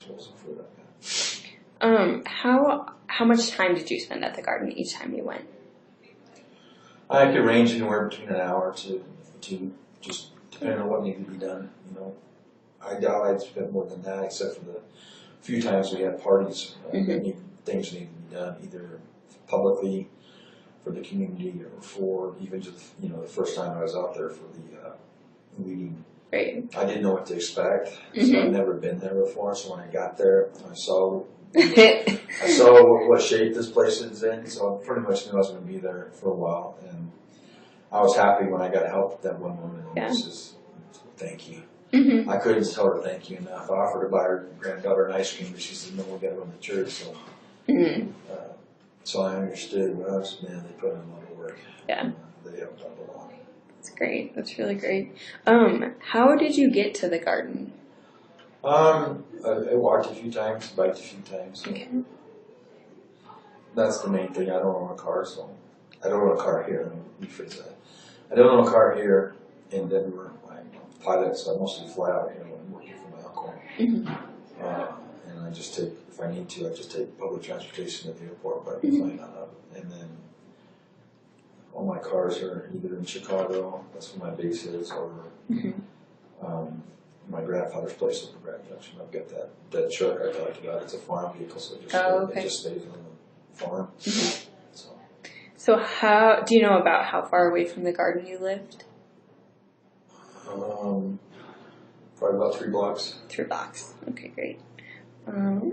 disposal for that. How much time did you spend at the garden each time you went? I could range anywhere between an hour to 2, just depending on what needed to be done. I doubt I'd spend more than that, except for the few times we had parties. Things needed to be done, either publicly for the community or for even just the first time I was out there for the weeding. Right. I didn't know what to expect, so I'd never been there before. So when I got there, I saw what shape this place is in. So I pretty much knew I was going to be there for a while, and I was happy when I got help with that one woman. And it was just, thank you. I couldn't tell her thank you enough. I offered to buy her granddaughter an ice cream, but she said, "No, we got to go to church." So, so I understood. Well, man, they put in a lot of work. Yeah, they helped out a lot. That's great. That's really great. How did you get to the garden? I walked a few times, biked a few times. So Okay. That's the main thing. I don't own a car, so I don't own a car here. Let me rephrase that. I don't own a car here in Denver. I'm a pilot, so I mostly fly out here when I'm working for my uncle. And I just take, if I need to, I just take public transportation at the airport, but I'm flying that up. And then all my cars are either in Chicago, that's where my base is, or my grandfather's place up in Grand Junction. I've got that truck I talked about. It's a farm vehicle, so it just stays on the farm. So how do you know about how far away from the garden you lived? Probably about 3 blocks. 3 blocks. Okay, great. All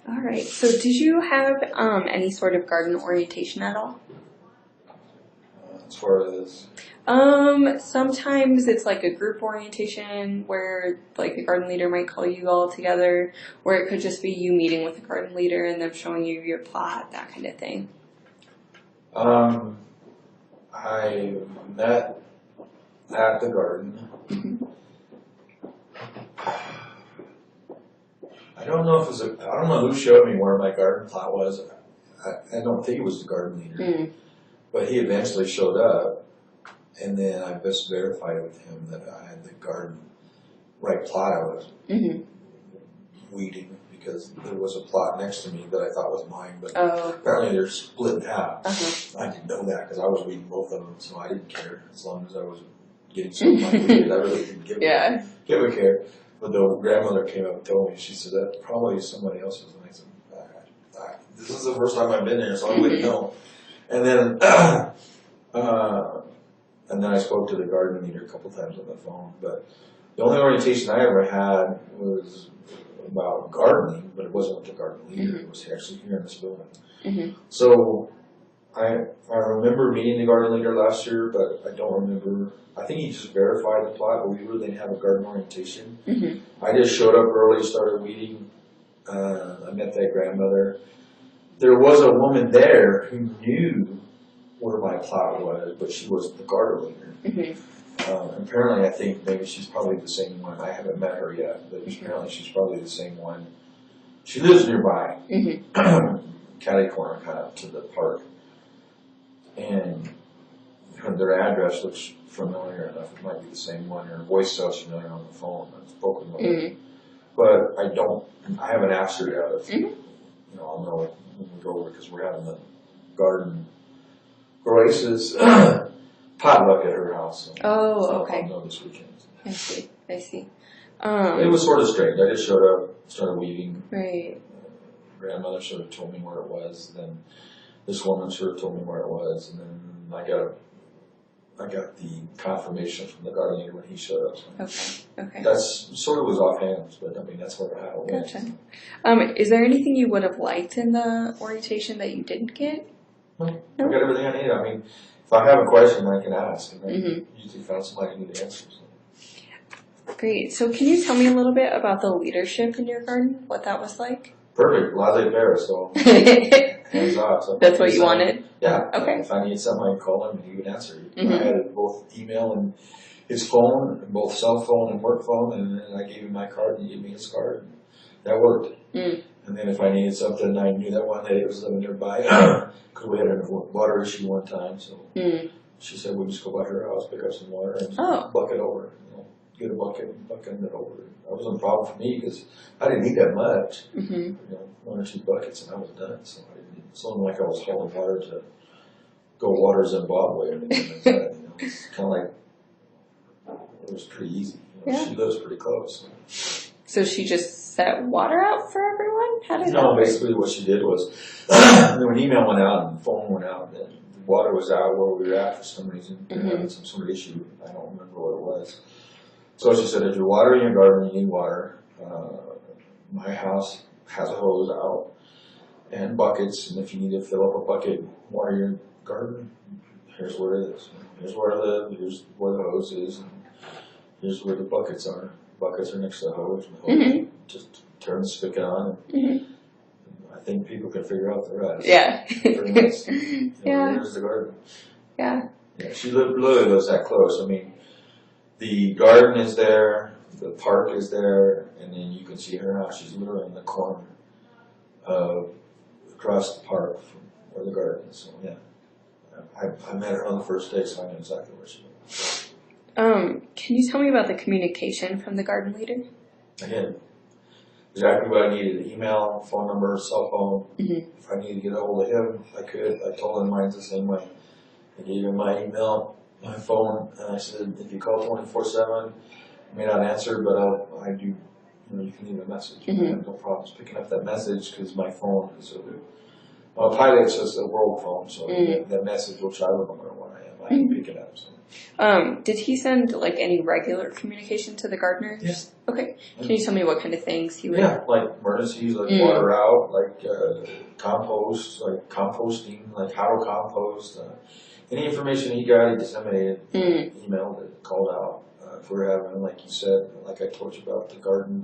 right. So did you have any sort of garden orientation at all? As far as sometimes it's like a group orientation where like the garden leader might call you all together, or it could just be you meeting with the garden leader and them showing you your plot, that kind of thing. I met at the garden. I don't know I don't know who showed me where my garden plot was. I don't think it was the garden leader, but he eventually showed up, and then I just verified with him that I had the garden right plot I was weeding, because there was a plot next to me that I thought was mine, but apparently they're split in half. I didn't know that because I was weeding both of them, so I didn't care as long as I was getting something weeded. I really didn't give a care. But the grandmother came up and told me, she said, "That probably somebody else's." And I said, "This is the first time I've been there, so I wouldn't know." And then I spoke to the garden leader a couple times on the phone. But the only orientation I ever had was about gardening, but it wasn't with the garden leader. It was actually here in this building. So I remember meeting the garden leader last year, but I don't remember. I think he just verified the plot, but we really didn't have a garden orientation. I just showed up early, started weeding. I met that grandmother. There was a woman there who knew where my plot was, but she wasn't the garden leader. Apparently, I think maybe she's probably the same one. I haven't met her yet, but apparently she's probably the same one. She lives nearby, catty corner kind of to the park. And their address looks familiar enough. It might be the same one. Her voice sounds familiar on the phone. I've spoken with her. But I haven't asked her yet. I'll know it when we go over, because we're having the garden Oasis potluck at her house. So okay. I'll know this weekend. I see. It was sort of strange. I just showed up, started weeding. Right. Grandmother sort of told me where it was. Then this woman sort of told me where it was, and then I got the confirmation from the garden leader when he showed up. So Okay. That's sort of was offhand, but I mean that's how it went. Gotcha. Is there anything you would have liked in the orientation that you didn't get? No, I got everything I need. I mean, if I have a question, I can ask, and I usually found somebody who knew the answer. So. Great. So can you tell me a little bit about the leadership in your garden? What that was like? Perfect. Laissez-faire, so hands off. So that's what you wanted? Yeah. Okay. If I needed something, I'd call him and he would answer. I had both email and his phone, and both cell phone and work phone, and then I gave him my card and he gave me his card. And that worked. And then if I needed something, I knew that one lady was living nearby, because we had a water issue one time, so she said we'd just go by her house, pick up some water, and bucket over. get a bucket and bucket it over. That wasn't a problem for me because I didn't need that much. You know, 1 or 2 buckets and I was done. So it's not like I was hauling water to go water Zimbabwe or anything like that. You know, it's kind of like it was pretty easy. You know, she lives pretty close. So she just set water out for everyone? How did that No, work? basically what she did was when email went out and the phone went out, and the water was out where we were at for some reason. They had some sort of issue. I don't remember what it was. So she said, if you're watering your garden, you need water. My house has a hose out and buckets, and if you need to fill up a bucket and water your garden, here's where it is. Here's where I live, here's where the hose is, and here's where the buckets are. Buckets are next to the hose, and the hose just turn the spigot on. I think people can figure out the rest. Yeah. Pretty much. You know, here's the garden. Yeah. Yeah, she literally lives that close. I mean, the garden is there, the park is there, and then you can see her house. She's literally in the corner across the park from where the garden is. So yeah, I met her on the first day, so I know exactly where she was. Can you tell me about the communication from the garden leader? Again, exactly what I needed: email, phone number, cell phone. If I needed to get a hold of him, I could. I told him mine's the same way. I gave him my email, my phone, and I said, if you call 24/7, I may not answer, but I do. You know, you can leave a message. I have no problems picking up that message because my phone is a pilot's just a world phone, so that message will travel no matter where I am. I can pick it up. So. Did he send like any regular communication to the gardeners? Yes. Okay. Can you tell me what kind of things he would? Yeah, like emergencies, like water out, like compost, like composting, like how to compost. Any information he got, he disseminated, emailed it, called out. If we're having, like you said, like I told you about the garden,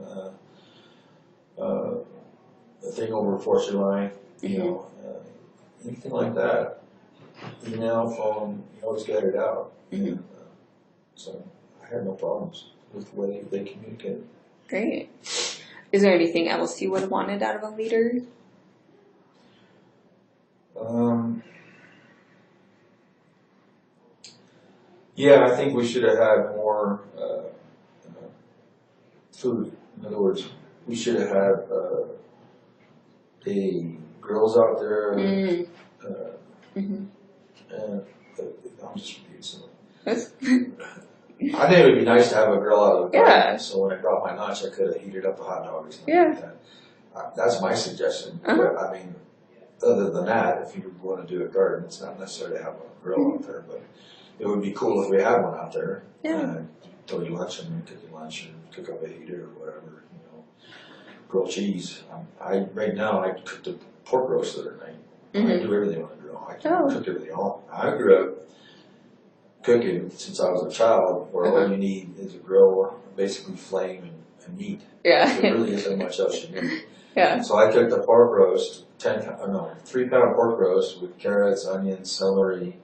the thing over 4th of July, you know, anything like that, email, phone, you always get it out. And, so I had no problems with the way they communicated. Great. Is there anything else you would have wanted out of a leader? Yeah, I think we should have had more food. In other words, we should have had grills out there. And I'm just repeating something. I think it would be nice to have a grill out of the garden. So when I brought my lunch, I could have heated up the hot dog or something like that. That's my suggestion. But I mean, other than that, if you want to do a garden, it's not necessary to have a grill out there, but it would be cool if we had one out there. Throw your lunch in and cook your lunch and cook up a heater or whatever, you know. Grilled cheese. Right now I cooked a pork roast the other night. I do everything on the grill. I can cook everything. I grew up cooking since I was a child, where all you need is a grill, basically flame and meat. There really isn't much else you need. So I cooked a pork roast, 3-pound pork roast with carrots, onions, celery,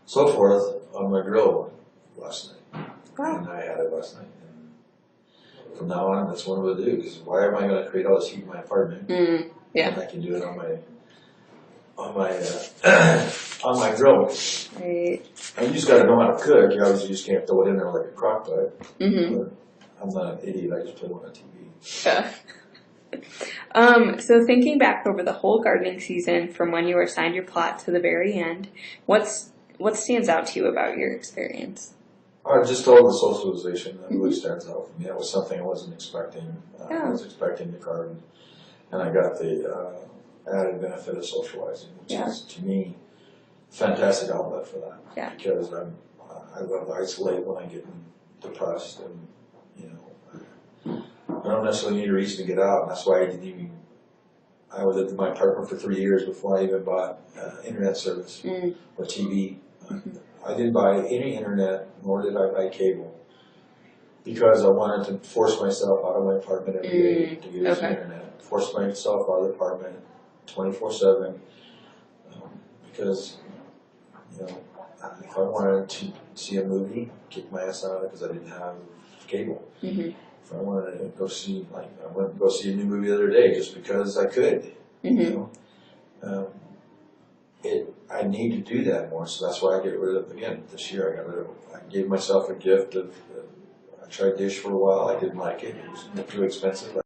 so forth on my grill last night. And I had it last night. And from now on, that's what I'm going to do. Because why am I going to create all this heat in my apartment? And I can do it on my grill. Right. And you just got to know how to cook. You obviously just can't throw it in there like a crock pot. But I'm not an idiot. I just put it on the TV. So thinking back over the whole gardening season, from when you were assigned your plot to the very end, what stands out to you about your experience? Just all the socialization that really stands out for me. That was something I wasn't expecting. I was expecting the garden, and I got the added benefit of socializing, which is, to me, a fantastic outlet for that. Because I love to isolate when I get depressed, and you know, I don't necessarily need a reason to get out. And that's why I lived in my apartment for 3 years before I even bought internet service or TV. I didn't buy any internet, nor did I buy cable, because I wanted to force myself out of my apartment every day to use the internet. Force myself out of the apartment 24/7, because you know, if I wanted to see a movie, kick my ass out of it because I didn't have cable. If I wanted to go see, I went to go see a new movie the other day just because I could. You know, I need to do that more, so that's why I get rid of it again. This year I got rid of it. I gave myself a gift of, I tried Dish for a while. I didn't like it. It was too expensive.